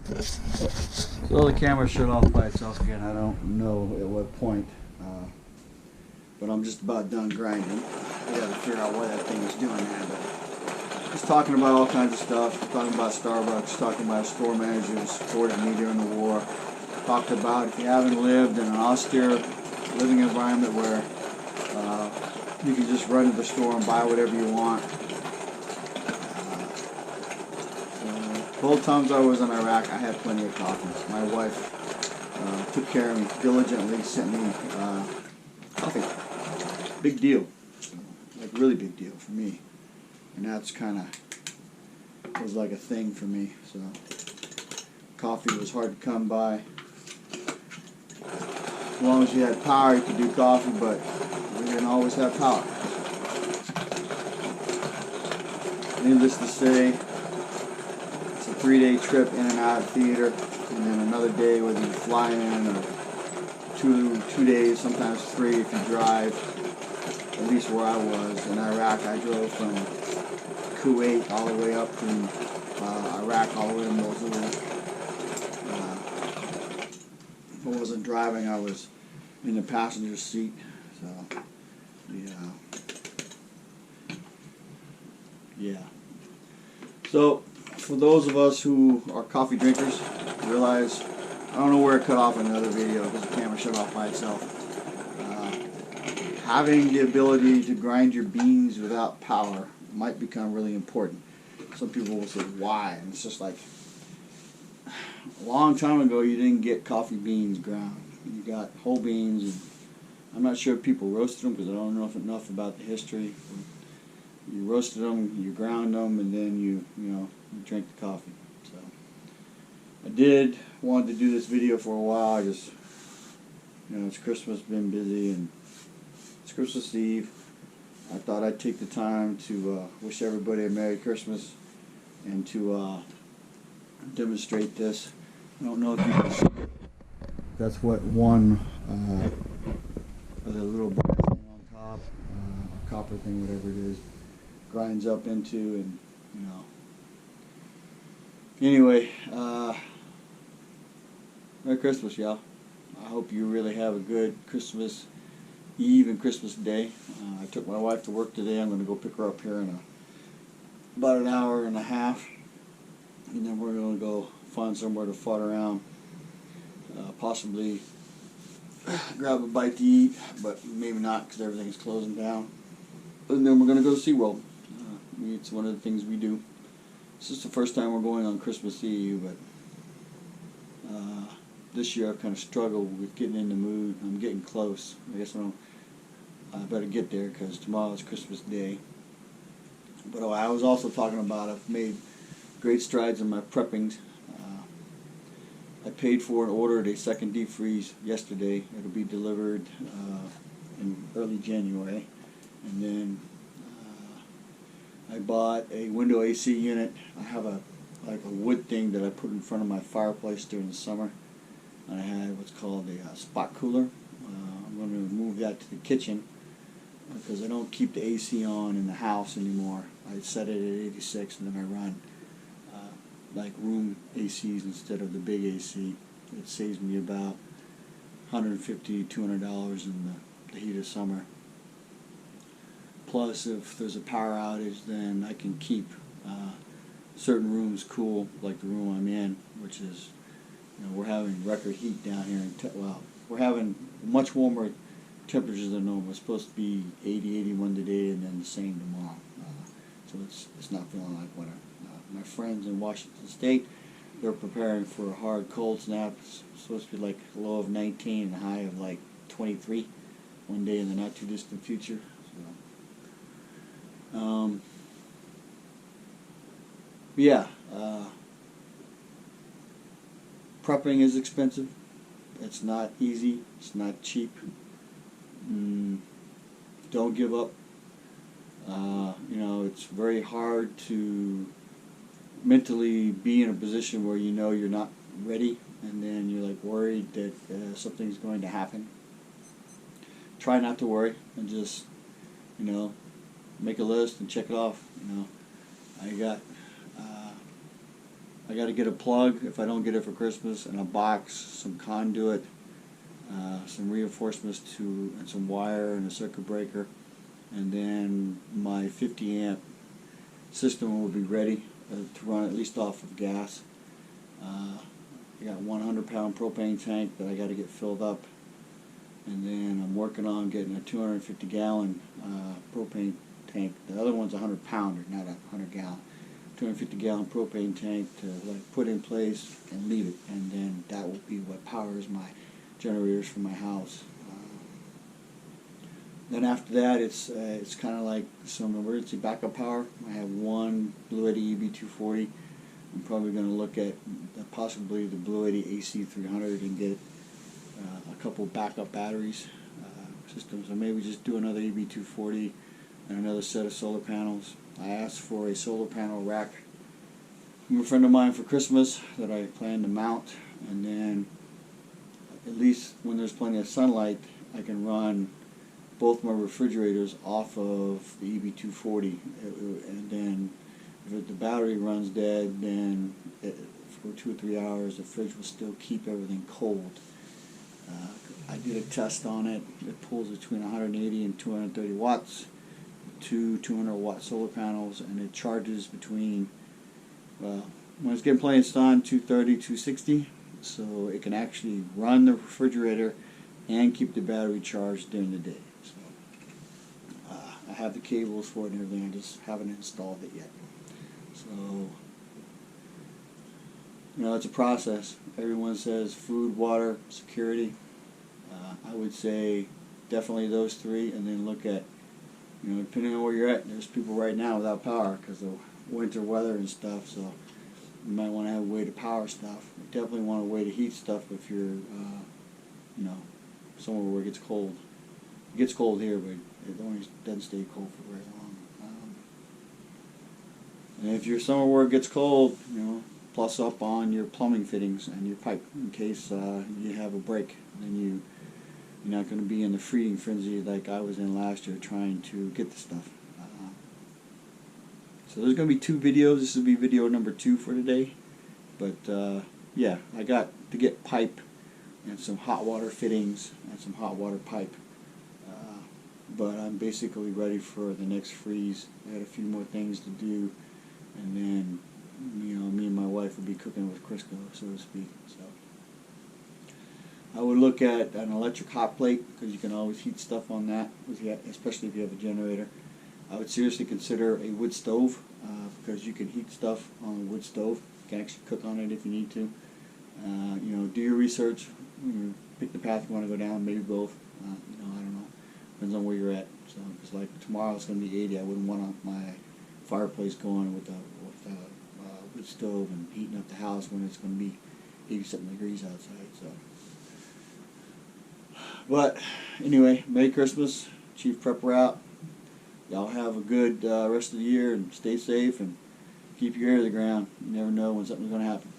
So the camera shut off by itself again. I don't know at what point, but I'm just about done grinding. I gotta figure out why that thing is doing that. But just talking about all kinds of stuff. Talking about Starbucks. Talking about store managers who supported me during the war. Talked about if you haven't lived in an austere living environment where you can just run to the store and buy whatever you want. Both times I was in Iraq, I had plenty of coffee. My wife took care of me diligently, sent me coffee. Big deal. Like, really big deal for me. And that's kind of was like a thing for me. So coffee was hard to come by. As long as you had power, you could do coffee, but you didn't always have power. Needless to say, it's a 3-day trip in and out of theater, and then another day whether you fly in, or two days, sometimes 3 if you drive. At least where I was in Iraq, I drove from Kuwait all the way up to Iraq, all the way to Mosul. If I wasn't driving, I was in the passenger seat. So, yeah. So, for those of us who are coffee drinkers, realize I don't know where it cut off in another video because the camera shut off by itself. Having the ability to grind your beans without power might become really important. Some people will say, why? And it's just like, a long time ago you didn't get coffee beans ground. You got whole beans, and I'm not sure if people roasted them because I don't know enough about the history. You roasted them, you ground them, and then you drink the coffee. So I wanted to do this video for a while. I just, it's Christmas, been busy, and it's Christmas Eve. I thought I'd take the time to wish everybody a Merry Christmas and to demonstrate this. I don't know if you can see it. That's what one of the little bar thing on top, a copper thing, whatever it is, grinds up into, and Anyway, Merry Christmas, y'all. I hope you really have a good Christmas Eve and Christmas Day. I took my wife to work today. I'm going to go pick her up here in about an hour and a half, and then we're going to go find somewhere to fart around, possibly grab a bite to eat, but maybe not because everything's closing down. And then we're going to go to SeaWorld. It's one of the things we do. This is the first time we're going on Christmas Eve, but this year I've kind of struggled with getting in the mood. I'm getting close. I guess I better get there because tomorrow is Christmas Day. But I was also talking about I've made great strides in my preppings. I paid for and ordered a second deep freeze yesterday. It'll be delivered in early January. And then I bought a window AC unit. I have a wood thing that I put in front of my fireplace during the summer. And I had what's called a spot cooler. I'm going to move that to the kitchen because I don't keep the AC on in the house anymore. I set it at 86 and then I run like room ACs instead of the big AC. It saves me about $150, $200 in the heat of summer. Plus, if there's a power outage, then I can keep certain rooms cool, like the room I'm in, which is, we're having record heat down here. We're having much warmer temperatures than normal. It's supposed to be 80, 81 today, and then the same tomorrow. So it's not feeling like winter. My friends in Washington State, they're preparing for a hard cold snap. It's supposed to be like a low of 19 and a high of like 23 one day in the not too distant future. Prepping is expensive. It's not easy. It's not cheap. Don't give up. It's very hard to mentally be in a position where you're not ready, and then you're like worried that something's going to happen. Try not to worry and just make a list and check it off. I got I got to get a plug if I don't get it for Christmas, and a box, some conduit, some reinforcements and some wire and a circuit breaker, and then my 50 amp system will be ready to run at least off of gas. I got 100-pound propane tank that I got to get filled up, and then I'm working on getting a 250-gallon propane tank. The other one's a 100-pounder, not a 100-gallon. 250-gallon propane tank to put in place and leave it, and then that will be what powers my generators for my house. Then after that, it's kind of like some emergency backup power. I have one Bluetti EB240. I'm probably going to look at possibly the Bluetti AC300 and get a couple backup batteries systems, or maybe just do another EB240 and another set of solar panels. I asked for a solar panel rack from a friend of mine for Christmas that I plan to mount, and then at least when there's plenty of sunlight, I can run both my refrigerators off of the EB240, and then if the battery runs dead, then for 2 or 3 hours the fridge will still keep everything cold. I did a test on it. It pulls between 180 and 230 watts, two 200-watt solar panels, and it charges between, when it's getting plenty of sun, 230, 260, so it can actually run the refrigerator and keep the battery charged during the day. So I have the cables for it and everything, I just haven't installed it yet. So, it's a process. Everyone says food, water, security. I would say definitely those three, and then look at, depending on where you're at, there's people right now without power because of winter weather and stuff, so you might want to have a way to power stuff. You definitely want a way to heat stuff if you're, somewhere where it gets cold. It gets cold here, but it only doesn't stay cold for very long. And if you're somewhere where it gets cold, plus up on your plumbing fittings and your pipe in case you have a break. Then you're not going to be in the freezing frenzy like I was in last year trying to get the stuff. So there's going to be 2 videos. This will be video number 2 for today. But yeah, I got to get pipe and some hot water fittings and some hot water pipe. But I'm basically ready for the next freeze. I got a few more things to do, and then me and my wife will be cooking with Crisco, so to speak. So I would look at an electric hot plate because you can always heat stuff on that, especially if you have a generator. I would seriously consider a wood stove because you can heat stuff on a wood stove. You can actually cook on it if you need to. Do your research. Pick the path you want to go down. Maybe both. I don't know. Depends on where you're at. So, because like tomorrow it's going to be 80. I wouldn't want my fireplace going with a wood stove and heating up the house when it's going to be 80-something degrees outside. So, but anyway, Merry Christmas. Chief Prepper out. Y'all have a good rest of the year and stay safe and keep your ear to the ground. You never know when something's going to happen.